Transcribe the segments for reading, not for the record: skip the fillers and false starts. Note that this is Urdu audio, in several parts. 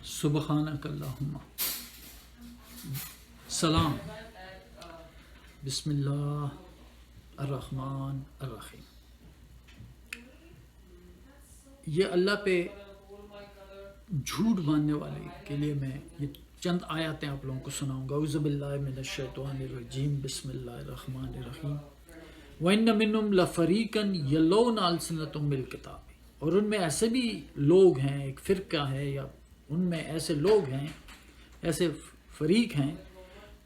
سبحانک اللہم سلام بسم اللہ الرحمن الرحیم. یہ اللہ پہ جھوٹ باندھنے والے کے لیے میں یہ چند آیاتیں آپ لوگوں کو سناؤں گا. اعوذ باللہ من الشیطان الرجیم بسم اللہ الرحمن الرحیم. وَإِنَّ مِنْهُمْ لَفَرِيقًا يَلْوُونَ أَلْسِنَتَهُمْ بِالْكِتَابِ. اور ان میں ایسے بھی لوگ ہیں، ایک فرقہ ہے یا ان میں ایسے لوگ ہیں، ایسے فریق ہیں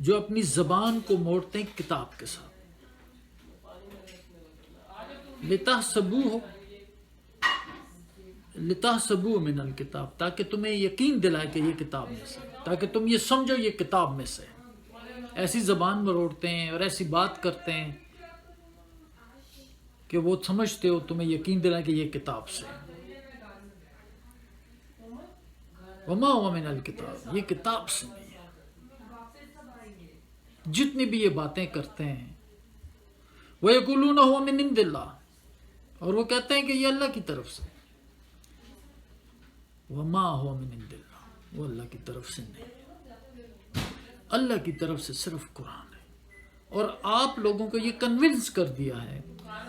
جو اپنی زبان کو موڑتے ہیں کتاب کے ساتھ. لِتَحْسَبُوهُ مِنَ الْكِتَابِ، تاکہ تمہیں یقین دلائے کہ یہ کتاب میں سے، تاکہ تم یہ سمجھو یہ کتاب میں سے. ایسی زبان مروڑتے ہیں اور ایسی بات کرتے ہیں کہ وہ سمجھتے ہو تمہیں یقین دلائے کہ یہ کتاب سے. وَمَا هُوَ مِنَ الْكِتَابِ، یہ کتاب سے نہیں ہے. جتنی بھی یہ باتیں کرتے ہیں وَيَقُولُونَ هُوَ مِنْ عِنْدِ اللَّهِ، اور وہ کہتے ہیں کہ یہ اللہ کی طرف سے. وَمَا هُوَ مِنْ عِنْدِ اللَّهِ، وہ اللہ کی طرف سے نہیں ہے. اللہ کی طرف سے صرف قرآن ہے. اور آپ لوگوں کو یہ کنونس کر دیا ہے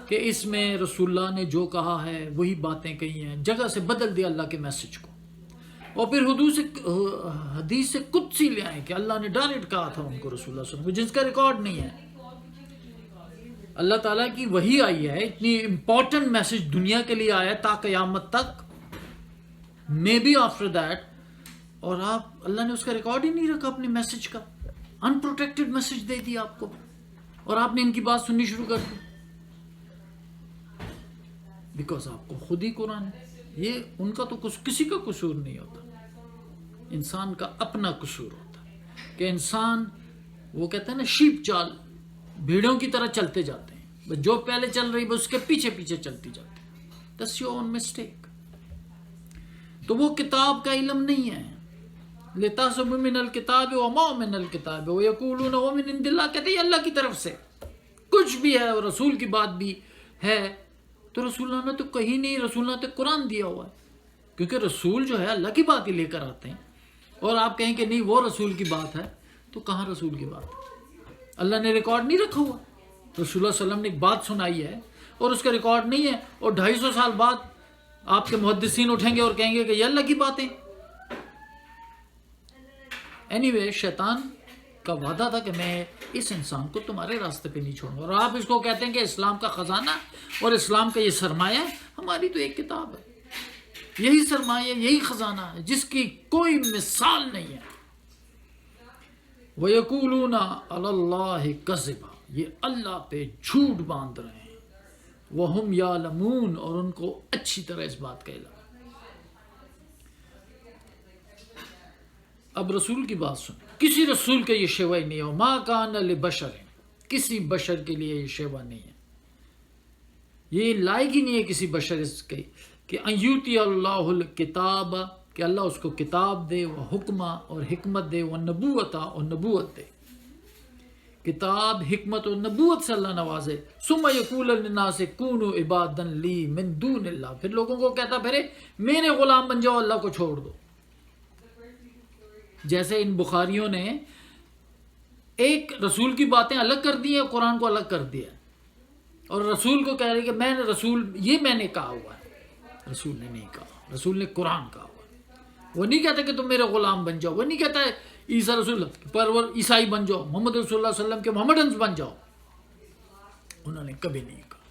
کہ اس میں رسول اللہ نے جو کہا ہے وہی باتیں کہی ہیں، جگہ سے بدل دیا اللہ کے میسج کو، اور پھر حدیث سے قدسی لے آئے کہ اللہ نے ڈائریکٹ کہا تھا ان کو رسول اللہ صلی اللہ علیہ وسلم کو، جس کا ریکارڈ نہیں ہے. اللہ تعالیٰ کی وحی آئی ہے، اتنی امپورٹنٹ میسج دنیا کے لیے آیا تا قیامت تک، مے بی آفٹر دیٹ، اور آپ اللہ نے اس کا ریکارڈ ہی نہیں رکھا اپنے میسج کا. ان پروٹیکٹڈ میسج دے دیا آپ کو، اور آپ نے ان کی بات سننی شروع کر دی بیکاز آپ کو خود ہی قرآن ہے. یہ ان کا تو کسی کا قصور نہیں ہوتا، انسان کا اپنا قصور ہوتا ہے کہ انسان، وہ کہتے ہیں نا شیپ چال، بھیڑوں کی طرح چلتے جاتے ہیں، جو پہلے چل رہی بس اس کے پیچھے پیچھے چلتی جاتی ہے. That's your own mistake. تو وہ کتاب کا علم نہیں ہے. لِتَحْسَبُوهُ مِنَ الْكِتَابِ وَمَا مِنَ الْكِتَابِ وَيَقُولُونَ هُوَ مِنْ عِنْدِ اللَّهِ، کہتے ہیں اللہ کی طرف سے کچھ بھی ہے اور رسول کی بات بھی ہے تو رسول اللہ نے تو کہیں نہیں، رسول اللہ نے تو قرآن دیا ہوا ہے. کیونکہ رسول جو ہے اللہ کی بات ہی لے کر آتے ہیں، اور آپ کہیں کہ نہیں وہ رسول کی بات ہے، تو کہاں رسول کی بات ہے؟ اللہ نے ریکارڈ نہیں رکھا ہوا. رسول اللہ صلی اللہ علیہ وسلم نے ایک بات سنائی ہے اور اس کا ریکارڈ نہیں ہے، اور 250 سال بعد آپ کے محدثین اٹھیں گے اور کہیں گے کہ یہ اللہ کی باتیں. اینی وے، شیطان کا وعدہ تھا کہ میں اس انسان کو تمہارے راستے پہ نہیں چھوڑوں گا، اور آپ اس کو کہتے ہیں کہ اسلام کا خزانہ اور اسلام کا یہ سرمایہ ہے. ہماری تو ایک کتاب ہے، یہی سرمایہ، یہی خزانہ ہے جس کی کوئی مثال نہیں ہے. وَيَقُولُونَ عَلَى اللَّهِ كَذِبًا، یہ اللہ پہ جھوٹ باندھ رہے ہیں. وَهُمْ يَعْلَمُونَ، اور ان کو اچھی طرح اس بات کا علم. اب رسول کی بات سن، کسی رسول کا یہ شیوا ہی نہیں ہو. مَا كَانَ لِبَشَرٍ، کسی بشر کے لیے یہ شیوا نہیں ہے، یہ لائق ہی نہیں ہے کسی بشر اس کے کہ ان یؤتی اللہ الکتاب، کہ اللہ اس کو کتاب دے، وہ حکمہ اور حکمت دے، وہ نبوت اور نبوت دے. کتاب، حکمت اور نبوت سے اللہ نوازے. ثم یقول للناس کونوا عبادا لی من دون اللہ، پھر لوگوں کو کہتا پھرے میرے غلام بن جاؤ، اللہ کو چھوڑ دو. جیسے ان بخاریوں نے ایک رسول کی باتیں الگ کر دی ہیں، قرآن کو الگ کر دیا، اور رسول کو کہہ رہے کہ میں نے رسول، یہ میں نے کہا ہوا ہے. رسول نے نہیں کہا، رسول نے قرآن کہا ہوا ہے. وہ نہیں کہتا کہ تم میرے غلام بن جاؤ، وہ نہیں کہتا ہے عیسیٰ رسول پرور عیسائی بن جاؤ، محمد رسول اللہ صلی اللہ علیہ وسلم کے محمدنز بن جاؤ. انہوں نے کبھی نہیں کہا.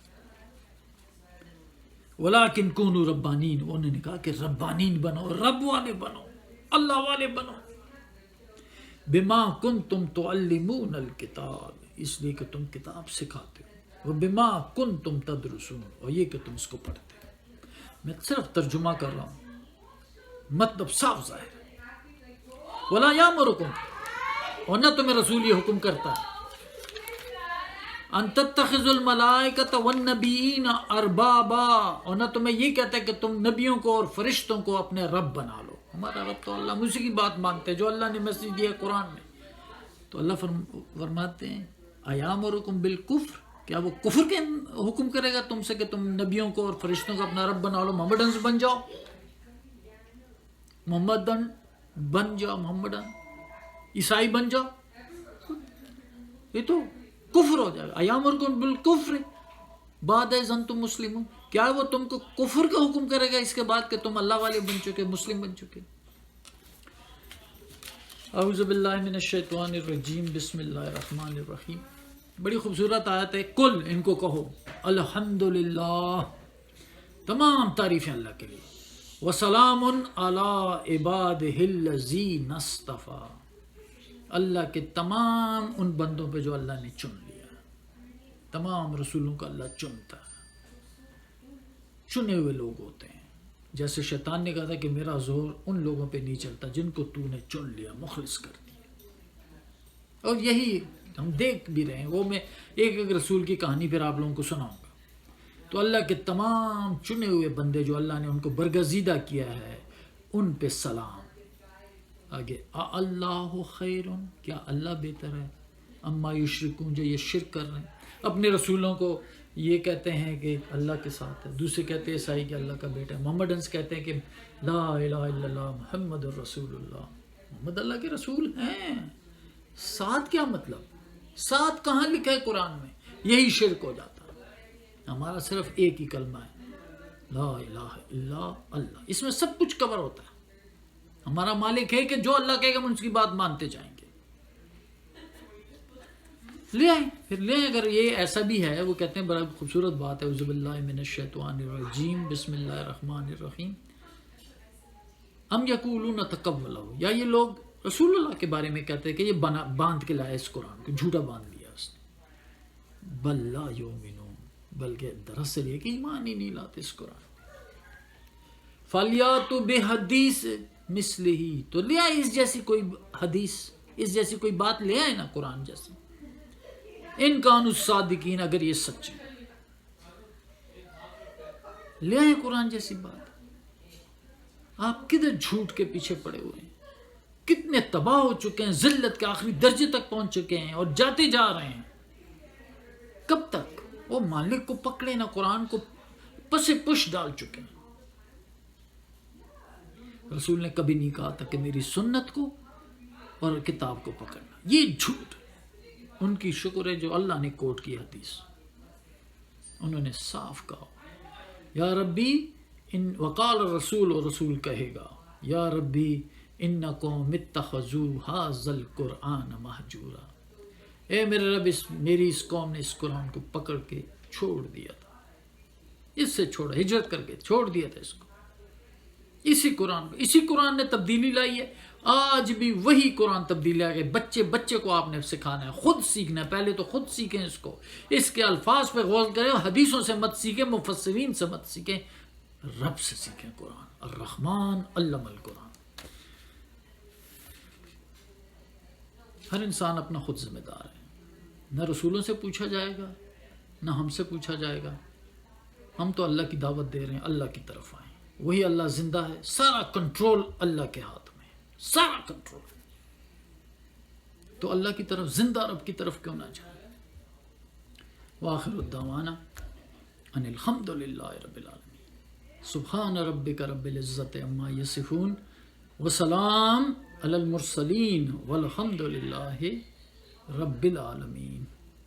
وَلَٰكِن كُونُوا رَبَّانِينَ، انہوں نے کہا کہ ربانین بنو، رب والے بنو، اللہ والے بنو. بِمَا كُنْتُمْ تُعَلِّمُونَ الْكِتَابِ، اس لیے کہ تم کتاب سکھاتے ہو. وَبِمَا كُنْتُمْ تَدْرُسُونَ، اور یہ کہ تم اس کو پڑھتے ہو. میں صرف ترجمہ کر رہا ہوں، مطلب صاف ظاہر ہے. وَلَا يَأْمُرُكُمْ، اور نہ تمہیں رسول یہ حکم کرتا ہے أَن تَتَّخِذُوا الْمَلَائِكَةَ وَالنَّبِيِّينَ أَرْبَابًا، اور نہ تمہیں یہ کہتا ہے کہ تم نبیوں کو اور فرشتوں کو اپنے رب بنا لو. ہمارا رب تو اللہ، اسی کی بات مانتے ہیں جو اللہ نے میسج دیا ہے قرآن میں. تو اللہ فرماتے ہیں أَيَأْمُرُكُمْ بِالْكُفْرِ، کیا وہ کفر کے حکم کرے گا تم سے کہ تم نبیوں کو اور فرشتوں کو اپنا رب بنا لو، محمدنز بن جاؤ. محمدن بن جاؤ محمدن، عیسائی بن جاؤ، یہ تو کفر ہو جائے گا. ایامرکم بالکفر بعد اذ انتم مسلمون، کیا وہ تم کو کفر کا حکم کرے گا اس کے بعد کہ تم اللہ والے بن چکے، مسلم بن چکے. اعوذ باللہ من الشیطان الرجیم، بسم اللہ الرحمن الرحیم. بڑی خوبصورت آیت ہے. کل، ان کو کہو، الحمدللہ، تمام تعریفیں اللہ کے لیے، وسلام علی عبادہ الذین اصطفیٰ، اللہ کے تمام ان بندوں پہ جو اللہ نے چن لیا. تمام رسولوں کو اللہ چنتا ہے، چنے ہوئے لوگ ہوتے ہیں. جیسے شیطان نے کہا تھا کہ میرا زور ان لوگوں پہ نہیں چلتا جن کو تو نے چن لیا، مخلص کر دیا. اور یہی ہم دیکھ بھی رہے ہیں. وہ میں ایک رسول کی کہانی پھر آپ لوگوں کو سناؤں گا. تو اللہ کے تمام چنے ہوئے بندے جو اللہ نے ان کو برگزیدہ کیا ہے، ان پہ سلام. آگے، اللہ خیر، کیا اللہ بہتر ہے، اما یشرکون، جو یہ شرک کر رہے ہیں. اپنے رسولوں کو یہ کہتے ہیں کہ اللہ کے ساتھ ہے، دوسرے کہتے ہیں عیسائی کہ اللہ کا بیٹا ہے. محمدنس کہتے ہیں کہ لا الہ الا اللہ محمد الرسول اللہ، محمد اللہ کے رسول ہیں. ساتھ کیا مطلب؟ ساتھ کہاں لکھا ہے قرآن میں؟ یہی شرک ہو جاتا ہے. ہمارا صرف ایک ہی کلمہ ہے، لا الہ الا اللہ، اس میں سب کچھ کور ہوتا ہے. ہمارا مالک ہے کہ جو اللہ کہے گا ہم اس کی بات مانتے جائیں گے. لے آئیں، پھر لے آئیں. اگر یہ ایسا بھی ہے، وہ کہتے ہیں بڑا خوبصورت بات ہے، اعوذ باللہ من الشیطان الرجیم، بسم اللہ الرحمن الرحیم. ام یقولون تقولہ، یا یہ لوگ رسول اللہ کے بارے میں کہتے ہیں کہ یہ باندھ کے لایا اس قرآن کو، جھوٹا باندھ لیا اس نے. بل لا یؤمنون، بلکہ دراصل یہ کہ ایمان ہی نہیں لاتے اس قرآن. فَلْيَأْتُوا بِحَدِيثٍ مِثْلِهِ، تو لے آئے اس جیسی کوئی حدیث، اس جیسی کوئی بات لے آئے نا قرآن جیسی. ان کانوا صادقین، اگر یہ سچے، لے آئے قرآن جیسی بات. آپ کدھر جھوٹ کے پیچھے پڑے ہوئے ہیں، کتنے تباہ ہو چکے ہیں، ذلت کے آخری درجے تک پہنچ چکے ہیں اور جاتے جا رہے ہیں. کب تک وہ مالک کو پکڑے نہ، قرآن کو پس پش ڈال چکے ہیں. رسول نے کبھی نہیں کہا تھا کہ میری سنت کو اور کتاب کو پکڑنا، یہ جھوٹ. ان کی شکر ہے جو اللہ نے کوٹ کی حدیث، انہوں نے صاف کہا یا ربی ان، وقال رسول، اور رسول کہے گا یا ربی انکم اتخذوا ھذا القرآن مہجورا، اے میرے رب، میری اس قوم نے اس قرآن کو پکڑ کے چھوڑ دیا تھا، اس سے چھوڑا، ہجرت کر کے چھوڑ دیا تھا اس کو. اسی قرآن کو، اسی قرآن نے تبدیلی لائی ہے. آج بھی وہی قرآن تبدیلی آ گئی. بچے کو آپ نے سکھانا ہے، خود سیکھنا ہے. پہلے تو خود سیکھیں اس کو، اس کے الفاظ پہ غور کریں. حدیثوں سے مت سیکھیں، مفسرین سے مت سیکھیں، رب سے سیکھیں. قرآن الرحمن علم القرآن. ہر انسان اپنا خود ذمہ دار ہے. نہ رسولوں سے پوچھا جائے گا، نہ ہم سے پوچھا جائے گا. ہم تو اللہ کی دعوت دے رہے ہیں، اللہ کی طرف آئیں. وہی اللہ زندہ ہے، سارا کنٹرول اللہ کے ہاتھ میں، سارا کنٹرول. تو اللہ کی طرف، زندہ رب کی طرف کیوں نہ جائے. وآخر الدعوانا ان الحمد للہ رب العالمین. سبحان ربک رب العزت عما یصفون وسلام علی المرسلین والحمد للہ رب العالمین.